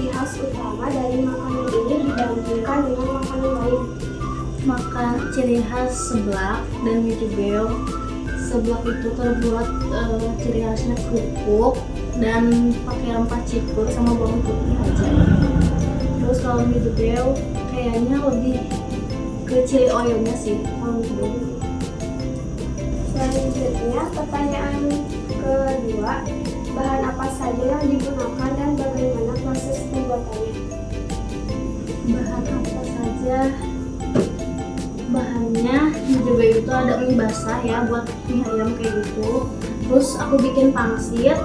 ciri khas utama dari makanan ini dibandingkan dengan makanan lain? Ciri khas seblak dan mie jebel. Seblak itu terbuat ciri khasnya kerupuk dan pakai rempah cikur sama bawang putih aja. Terus kalau mie jebel kayaknya lebih ke chili oilnya sih kalau mie jebel. Selanjutnya, pertanyaan kedua, bahan apa saja yang digunakan dan bagaimana proses pembuatannya? Bahan apa saja? Bahannya mie jebel itu ada mie basah ya buat mie ayam kayak gitu. Terus aku bikin pangsit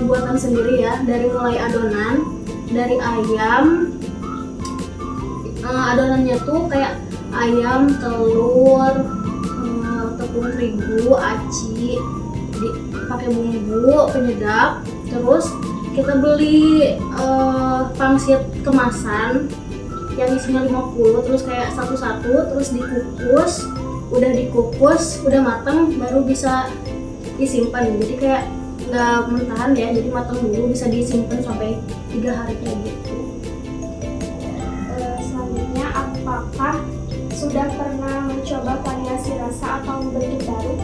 buatan sendiri ya, dari mulai adonan dari ayam. Adonannya tuh kayak ayam, telur, tepung terigu, aci, pakai bumbu penyedap. Terus kita beli pangsit kemasan yang isinya 50, terus kayak satu-satu, terus dikukus. Udah matang baru bisa disimpan. Jadi kayak nggak mentahan ya, jadi matang dulu, bisa disimpan sampai 3 hari kayak gitu. Selanjutnya, apakah sudah pernah mencoba variasi rasa atau bentuk baru?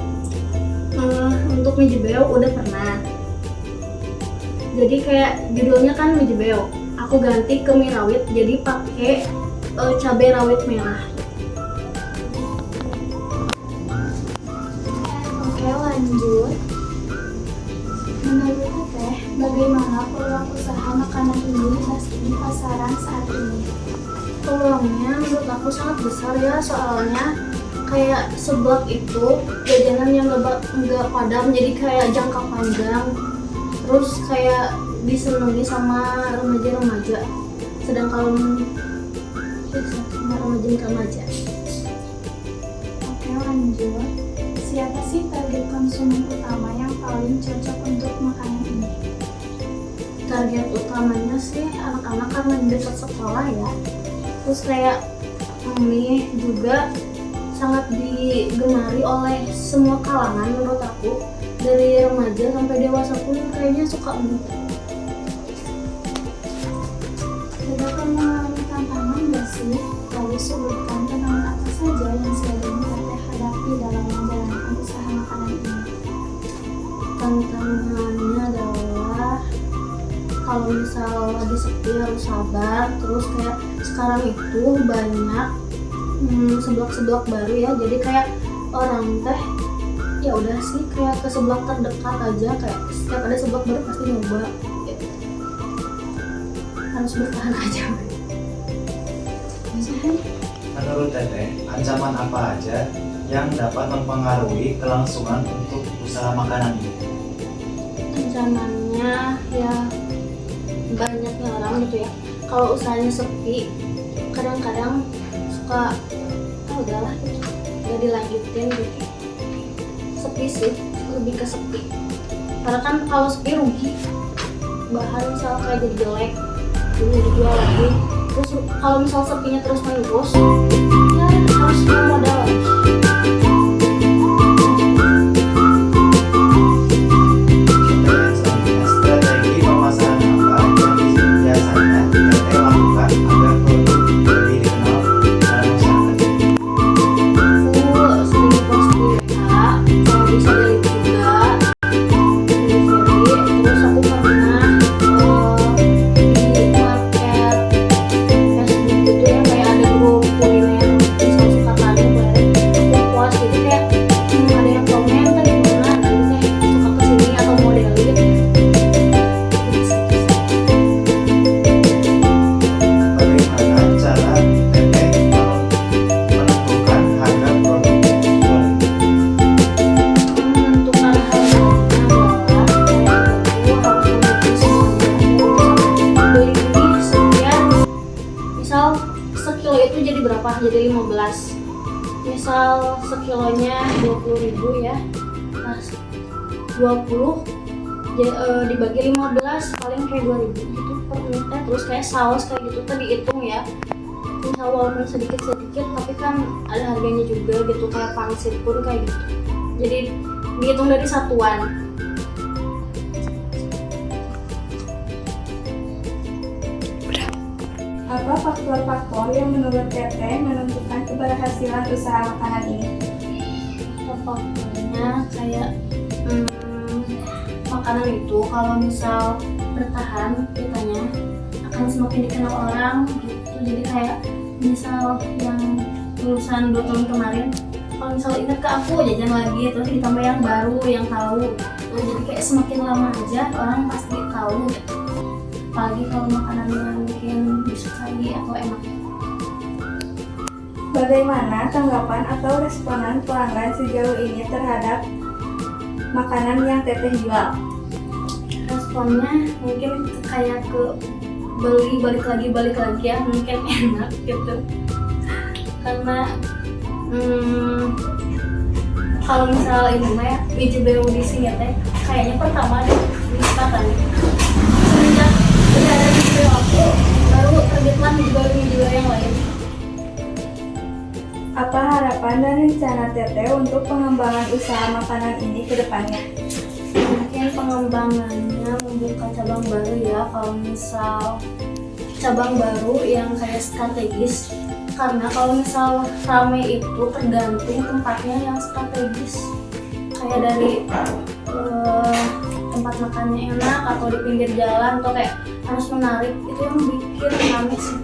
Untuk mie jebel udah pernah. Jadi kayak judulnya kan mie jebel, aku ganti ke mie rawit, jadi pakai cabai rawit merah. Oke, lanjut. Menurut Teteh, bagaimana peluang usaha makanan ini di pasaran saat ini? Peluangnya menurut aku sangat besar ya, soalnya kayak seblak itu jajanan yang nggak padam, jadi kayak jangka panjang. Terus kayak disenangi sama remaja-remaja, sedangkan sama remaja. Oke, lanjut. Siapa sih target konsumen utama yang paling cocok untuk makanan ini? Target utamanya sih anak-anak karena di dekat sekolah ya. Terus kayak mie juga sangat digemari oleh semua kalangan menurut aku, dari remaja sampai dewasa pun kayaknya suka mie. Tidak pernah mengalami tantangan nggak sih? Lalu sebutkan tantangan apa saja yang sering Teteh hadapi dalam menjalankan usaha makanan ini. Tantangannya adalah kalau misal lagi sepi harus sabar. Terus kayak sekarang itu banyak seblak-seblak baru ya, jadi kayak orang teh ya udah sih kayak ke seblak terdekat aja, kayak setiap ada seblak baru pasti nyoba gitu. Harus bertahan aja. Menurut Teteh, ancaman apa aja yang dapat mempengaruhi kelangsungan untuk usaha makanan ini? Ancamannya ya banyaknya orang gitu ya. Kalau usahanya sepi, kadang-kadang suka udahlah gitu, nggak dilanjutin gitu. Sepi sih, lebih ke sepi. Karena kan kalau sepi rugi, bahan misal kayak jadi jelek, jadi dijual lagi. Terus kalau misal sepinya terus menerus, ya harus modal lagi. Strategi pemasaran apa yang biasanya Teteh lakukan agar produk lebih dikenal dalam masyarakat? Aku sering post di WA, kalau bisa dari juga delivery. Terus aku pernah di market Facebook gitu ya, kayak ada grup kuliner, misal suka tanya boleh aku post, jadi kayak ada yang komen tadi gimana nanti teh suka kesini atau modelin gitu. Bagaimana cara Teteh menentukan harga produk dijual? Menentukan harganya adalah kayak aku harus memiliki semuanya, beli ini sekian, misal sekilo itu jadi berapa, jadi 15, misal sekilonya 20.000 ya, nah 20 dibagi 15 paling kayak 2.000 gitu per unitnya. Terus kayak saus kayak gitu tadi hitung ya, misal walaupun sedikit-sedikit tapi kan ada harganya juga gitu, kayak pangsit pun kayak gitu, jadi dihitung dari satuan. Apa faktor-faktor yang menurut Teteh menentukan keberhasilan usaha makanan ini? Faktornya kayak makanan itu kalau misal bertahan kitanya akan semakin dikenal orang gitu. Jadi kayak misal yang lulusan 2 tahun kemarin, kalau misal ingat ke aku jajan lagi, terus ditambah yang baru yang tahu. Nah, jadi kayak semakin lama aja orang pasti tahu gitu. Apalagi kalau makanannya mungkin disukai atau enak. Bagaimana tanggapan atau responan pelanggan sejauh ini terhadap makanan yang Teteh jual? Responnya mungkin kayak ke balik lagi ya, mungkin enak gitu. Karena kalau misal ini mah ya biji baru di sini teh kayaknya pertama deh disepakatan semenjak udah ada biji baru aku baru terbitlah biji baru yang lain. Apa harapan dan rencana Teteh untuk pengembangan usaha makanan ini ke depannya? Mungkin pengembangannya membuka cabang baru ya, kalau misal cabang baru yang kayak strategis. Karena kalau misal rame itu tergantung tempatnya yang strategis, kayak dari tempat makannya enak atau di pinggir jalan atau kayak harus menarik, itu yang bikin rame sih.